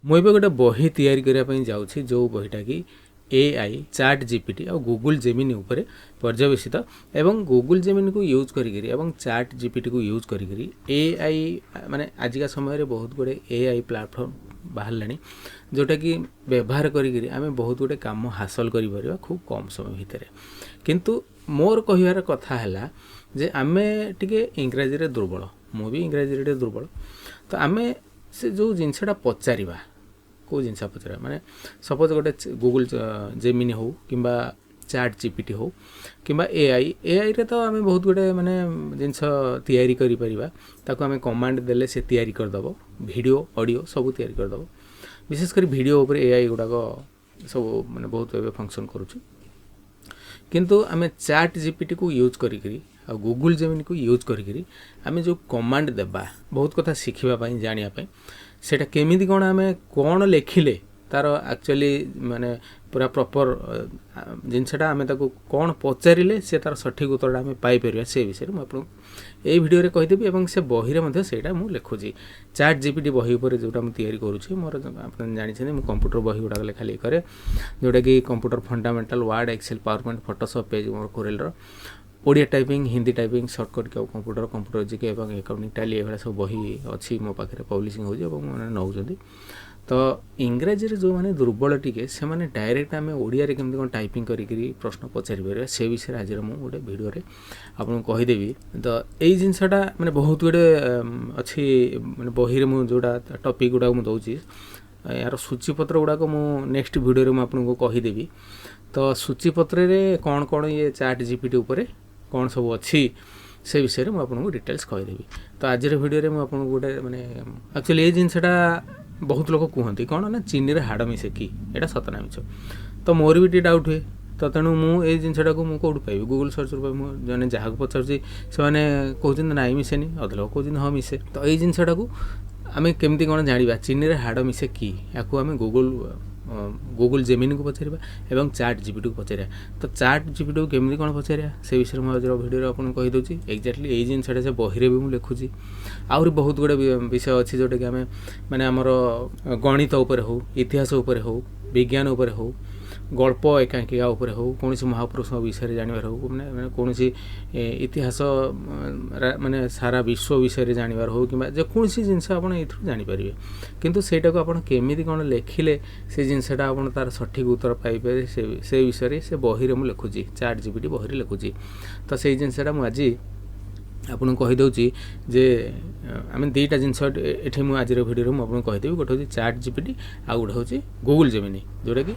मुझे गोटे बही तैयारी करने जाऊँगी जो बहीटा कि AI चैट जीपीटी और गूगल जेमिनी उपरे पर्यवेसित एवं गूगल जेमिनी को यूज करी एवं चैट जीपीटी को यूज करी AI माने आजिका समय बहुत गुड़े AI प्लेटफॉर्म बाहर जोटा कि व्यवहार करी आमे बहुत गुड़े काम हासिल कर खूब कम समय भितर किंतु मोर कहिवार कथा है जे आमे टिके इंग्राजी रे दुर्बल मु भी इंग्राजी रे दुर्बल तो आमे से जो जिनसटा पचारिबा को जिनस पचार माने सपोज गोटे गूगल जेमिनी हो किंबा चैट जीपीटी हो किंबा AI रे तो आमे बहुत गुड़े माने जिनस तैयारी करि परिबा ताको आमे कमांड देले से तैयारी कर दबो वीडियो ऑडियो सब तैयारी कर दबो विशेष कर वीडियो ऊपर AI गुडा को सब माने बहुत एबे फंक्शन करूची किंतु आमे चैट जीपीटी को यूज करी आ गूगल जेमिनी को यूज करी आमे जो कमांड देबा बहुत कथा शिखिबा पई जानिया पई सेटा केमिति कोन आमे कोन लेखिले तार एक्चुअली माने पूरा प्रॉपर जिनसटा आमे ताको कोन पचारिले से तार सठिक उत्तर आमे पाई परिया से विषय में आपन ए वीडियो रे कहि देबी एवं से बही रे मध्ये सेटा मु लेखुची चैट जीपीटी बही ऊपर जोटा मु तयारी करूची मोर आपन जानि छने मु कंप्यूटर बही उडा ले खाली करे जोटा कि computer fundamental Word Excel PowerPoint Photoshop PageMaker Corel रो Odia typing Hindi typing shortcut के कंप्यूटर जीके एवं अकाउंटिंग टैली एभला सब बही अच्छी मो पाखे पब्लिशिंग होजी एवं माने नउजंदी तो इंग्राजी रे जो माने दुर्बल टिके से माने डायरेक्ट आमे ओडिया रे केमति कोन टाइपिंग करी करी प्रश्न पचारि परबे से विषय आज मु गोटे वीडियो रे आपन कहि देबी तो एई जिंसटा माने बहुत गुडे अछि माने बही रे मु जोडा टॉपिक गुडा मु दउची यार सूचीपत्र गुडा को मु नेक्स्ट वीडियो रे मु आपन को कहि देबी तो सूचीपत्र रे कोन कोन ये चैट जीपीटी ऊपर कौन सब अच्छी से विषय में आपको डिटेल्स कहीदेवी तो आज वीडियो रे आपको गोटे माने एक्चुअली ये जिनसटा बहुत लोग कहते कौन ना चीनी रे हाड़ मिसे कि एटा सतना मिछ तो मोर भी टी डाउट हुए तो तेणु मुझे जिनसटा को मुझे कौट पाइबी गूगल सर्च जने जहाँ को पचार से कहते ना मिसेनी अध लोग कहते हाँ मिसे तो ये जिनसटा को आम केमती कौन जाना चीनी रे हाड़ मिसे कि या आम गूगल जेमिनी को पचारिबा एवं चैट जीपीटी को पचारिया तो चैट जीपीटी को केमती कौन पचारिया से विषय में आज वीडियो आपको कही दूसरी एक्जाक्टली यही जिनसा से बही भी मुझे लिखुची आहरी बहुत गुड़े विषय अच्छी जोटा कि आम माने आमर गणित उपर हो इतिहास उपर हो विज्ञान उपर हो गल्प एकांकिका उपर हो कौन महापुरुष विषय जानवर हो मैंने कौन इतिहास माने सारा विश्व विषय जानवर हो कि जेकोसी जिनस आप जानीपारे किंतु सेटा को आप केमिति कौन लिखिले से जिनसटा आप तार सठिक उत्तर पाइपर से विषय से बही में लिखुची चैट जीपीटी बही लिखुची तो से जिनसटा मुझे आपन कहीदे जे आम दुईटा जिनस ये मुझे आज वीडियो में आपको कहीदेवी गोटे हूँ चैट जीपीटी आ गोटे हूँ गूगल जेमिनी जोटा कि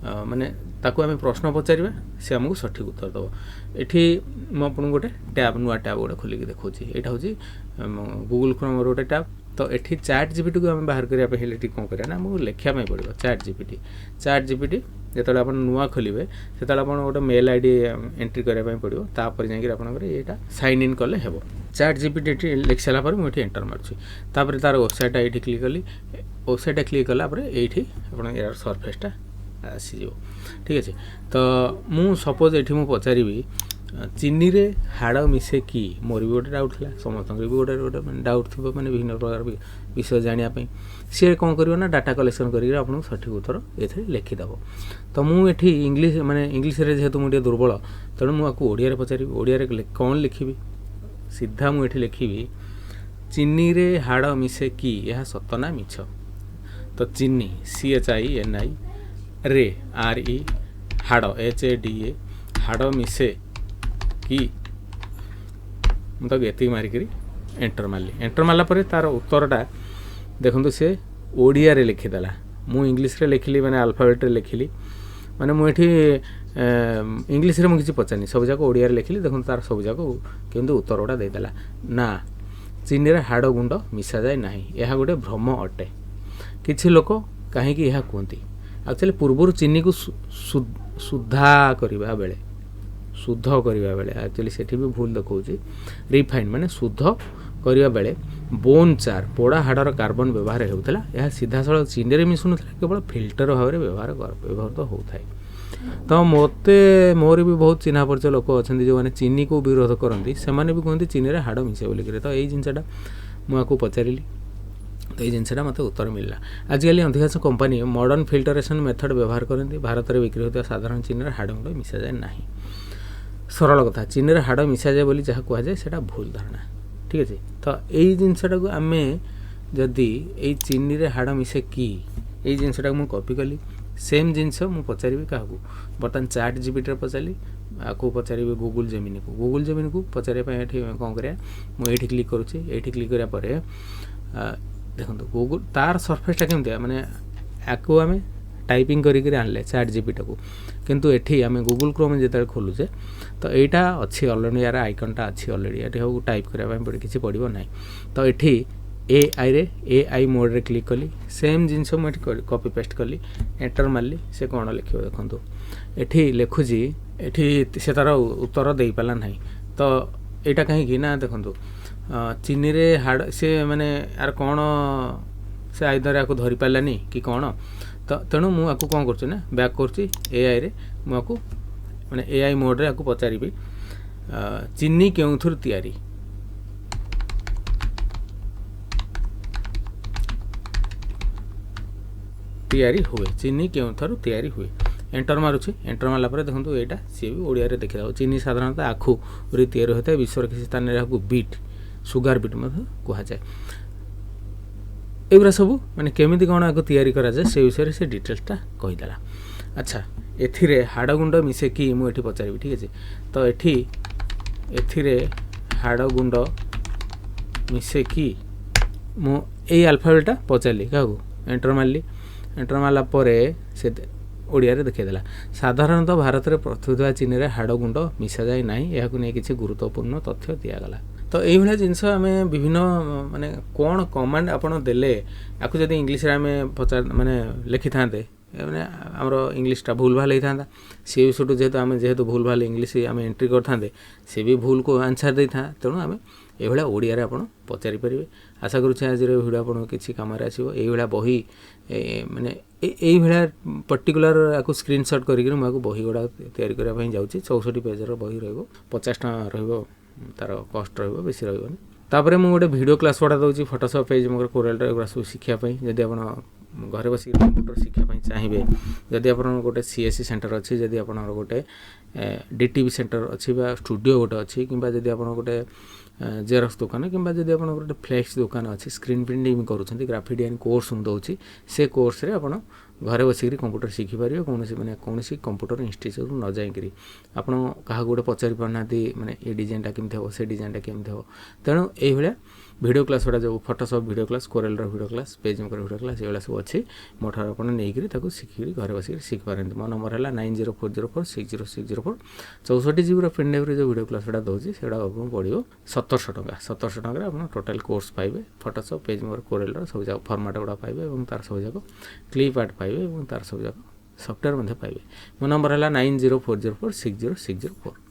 माने ताको आमे प्रश्न पचारिबा से हमको सठिक उत्तर दबो एठी म आपन गोटे टैब नुआ टैब गोटे खोली के देखौची एटा होची गूगल क्रोम रो गोटे टैब तो एठी चैट जीपीटी को आमे बाहर करिया पहिले ठी कोन करिया ना हमको लेखिया पय पड़िबो चैट जीपीटी जेतले आपन नुआ खोलिबे सेतले आपन गोटे मेल आईडी एंट्री करिया पय पड़िबो तापर जाई कि आपन करे एटा साइन इन करले हेबो चैट जीपीटी एठी लिख साला पर मोठी एंटर मारछि तापर तार वेबसाइट एठी क्लिक करली वेबसाइट क्लिक करला पर एठी आपन एयर सरफेसटा आसीज ठीक अच्छे तो मु सपोज ये पचारि चीनी रे हाड़ मिसे कि मोर भी गोटे डाउट था समस्त भी गोटे गोटे डाउट थी मैंने विभिन्न प्रकार विषय जानापी सी कौन कर डाटा कलेक्शन कर सठिक उत्तर ये लिखिदेव तो मुझे इंग्लीश माने इंग्लीश रे जेहेतु मुझे दुर्बल तेणु मुझे ओडिया पचारि ओडिया कौन लिखी सीधा मुझे लिखी चीनी रे हाड़ मिसे कि यह सतना मिछ तो चीनी CHINI रे RE हाड़ HADA हाड़ मिसे कि मुझे ये मारिक एंटर मारली एंटर मारला पर तार उत्तरटा देखो से ओडिया रे लिखिदेला मु इंग्लीश रे लिखिली माने अल्फाबेट रे लिखिली माने मुझे इंग्लीश रे मुझे पचारनी सब जाक ओडिया रे लिखिली देखो तार सब जाक किंतु उत्तर गुड़ा देदेला ना चीनी रे हाड़ गुंड मिसा जाए ना यह गोटे भ्रम अटे किछि लोक कहीं यह कहती एक्चुअली पूर्वर चीनी को शुद्धा करने बेले शुद्ध करने बेले एक्चुअली से भी भूल देखा रिफाइन माने शुद्ध करने बेले बोन चार पोड़ा हाड़र कार्बन व्यवहार होता यह सीधा साल चीनी रे मिसुन केवल फिल्टर भाव में व्यवहृत होता है तो मते मोर भी बहुत चिन्हा परिचय लोक अच्छा जो मैंने चीनी को विरोध करती से भी कहते चीनी रे हाड़ मिसे बोलिक तो यही जिनसा मुझे पचारि तो ये जिनसा मत उत्तर मिलला। आजिकल अधिकांश कंपनी मॉडर्न फिल्टरेशन मेथड व्यवहार करती। भारत में बिक्री होता साधारण चीनी हाड़ मिसा जाए ना। सरल कथा चीनी हाड़ मिसा जाए बोली जहाँ कहुए से भूल धारणा। ठीक अच्छे तो यही जिनसा को आम जदि ये चीनी हाड़ मिसे कि यही जिनसा मुझे कॉपी कली सेम जिनस मुझे पचारि क्या बर्तमान चैट जीपीटी पचारि आपको पचारि गूगल जेमिनी को पचारे कौन करा मुझे क्लिक करुच्ची ये क्लिक करापर देखो गूगल तार सरफेसटा केमती माने आपको आम टाइपिंग करी आनले चैट जीपीटी को किंतु एठी आम गूगल क्रोम जो खोलुचे तो यहाँ अच्छी अलरेडी यार आइकनटा अच्छी अलरेडी ये टाइप करने किसी पड़ो ना। तो ये एआई मोड रे क्लिक कली सेम जिनस मुझे कॉपी पेस्ट कली एंटर मारली से कौन लिख देखो ये लिखुची ये से तार उत्तर दे पारा ना। तो यहाँ कहीं ना देखो चीनी रे हाड़ से माने यार कौन से आइदर या धरी पारानी कि कौन तो तेणु मुझे कौन कर बैक कर मुझे माने एआई मोड रे आपको पचारि चीनी क्यों तैयारी हुए चीनी क्यों तैयारी हुए एंटर मारुची एंटर मारला देखो यहाँ सी भी ओडिया रे देखा चीनी साधारणतः आखु तैयारी होता है विश्वर किसी स्थान में बीट सुगार बीट कहुए एगुरा सब माने केमिति कौन आपको तैयारी करा जाए से विषय से डिटेल्सटा कहीदेला। अच्छा एथिरे हाड़ गुंड मिसे कि मुझे पचारि ठीक अच्छे तो एथिरे हाड़ गुंड मिसे कि मुझे आल्फाबेटा पचारि क्या एंटर मारली एंटर मारला से ओडिया रे देखा साधारणतः भारत में प्रस्तुत हुआ चीनी रे हाड़ गुंड मिसा जाए ना यह नहीं किसी गुरुत्वपूर्ण तथ्य दिगला। तो यही जिनस आम विभिन्न माने कौन कमांड आपड़ देले आपको जब इंग्लीश आम पचार माने लिखि था मैंने आमर इंग्लीशटा भूल भाल होता सी भी सुटू जेहेतु भूल भाल इंग्लीश आम एंट्री करते सी भी भूल को आंसर दे था तेणु आम ये ओडिया आप पचारि पारे। आशा करुच्छे आज भिडियो आपको किसी कम आसो ये बही माने ये पर्टिकुलर आपको स्क्रीनशॉट करके मुझे बही गुड़ा तैयारी करने जाऊँगी 64 पेजर बही रो 50 टका तार कस्ट बेसी रही तापर मुझे गोटे वीडियो क्लास गुड़ा दूसरी फोटोशॉप पेजमेकर कोरेल एगुरा सब शिखापी जदि आप घरे बस कंप्यूटर शिखापी चाहिए जदि आप गोटे सीएससी सेंटर अच्छी जदि आप गोटे डीटीवी सेंटर अच्छी स्टूडियो गोटे अच्छी कि आप गोटे जेरक्स दुकान कि जब आप गोटे फ्लेक्स दुकान अच्छी स्क्रीन प्रिंटिंग करुँच ग्राफिक डिजाइन कोर्स दूसरी से कोर्स रे आप घरे बसिक कंप्यूटर शिखिपारे कौन मैंने कौन कंप्यूटर इंस्टीट्यूट न जाकि आप गोटे पचारि पारना माने ये डिजाइनटा केमती हम से डिजाइनटा केमती हम तेणु ये वीडियो क्लास गुड़ा जो Photoshop video class Corel video class PageMaker video class ये सब अच्छी मोठ आपको शिखिक घरे बसिक शिखिपारे। मो नंबर है 9040460604 64 जीबी पेनड्राइव जो वीडियो क्लास गुड़ा दूसरी से आपको पड़ो 1700 टका आप टोटाल कोर्स पाइबे फोटोशॉप पेजमेकर कोरेल सब जाक फर्माट गुड़ा पाइबे और तार सब जाक क्लिप आर्ट पाइबे और तार सब जाक सफ्टवेयर पाइबे। मो नंबर है 9040460604।